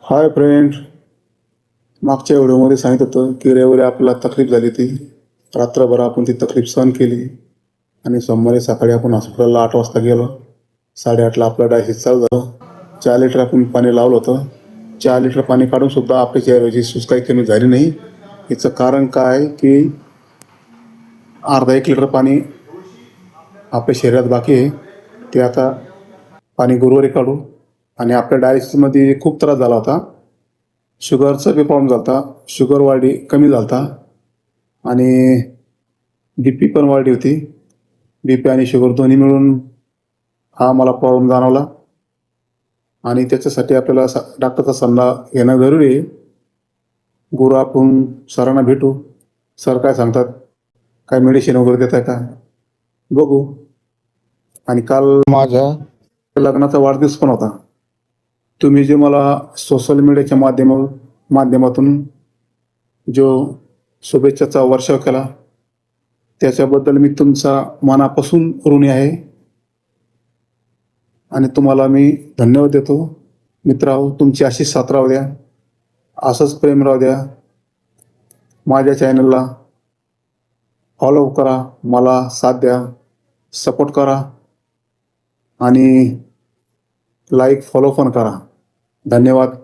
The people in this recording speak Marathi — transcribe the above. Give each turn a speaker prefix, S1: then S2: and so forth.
S1: हाय फ्रेंड, मागच्या व्हिडिओमध्ये सांगितलं होतं की रविवारी आपल्याला तकलीफ झाली ती रात्रभर आपण ती तकलीफ सहन केली आणि सोमवारी सकाळी आपण हॉस्पिटलला 8 वाजता गेलो. 8:30ला आपलं डायसिस चालू झालं. 4 लिटर आपण पाणी लावलं होतं. 4 लिटर पाणी काढून सुद्धा आपल्या चेहऱ्याची सूज काही कमी झाली नाही. याचं कारण काय की अर्धा 1 लिटर पाणी आपल्या शरीरात बाकी आहे. ते आता पाणी गुरुवारी काढू. आणि आपल्या डायसिसमध्ये खूप त्रास झाला होता. शुगरचा बी प्रॉब्लेम झाला होता. शुगर वाढली कमी झाला होता आणि बी पी पण वाढली होती. बी पी आणि शुगर दोन्ही मिळून हा मला प्रॉब्लेम जाणवला आणि त्याच्यासाठी आपल्याला डॉक्टरचा सल्ला घेणं जरुरी आहे. गुरु आपण सरांना भेटू. सर काय सांगतात, काय मेडिसिन वगैरे देत आहे का बघू. आणि काल माझ्या लग्नाचा वाढदिवस पण होता. तुम्ही जे मला सोशल मीडियाच्या माध्यमातून जो शुभेच्छाचा वर्षाव केला त्याच्याबद्दल मी तुमचा मनापासून ऋणी आहे आणि तुम्हाला मी धन्यवाद देतो. मित्रांनो, तुमची अशीच साथ राहू द्या, असंच प्रेम राहू द्या. माझ्या चॅनलला फॉलो करा, मला साथ द्या, सपोर्ट करा आणि लाईक फॉलो पण करा. धन्यवाद.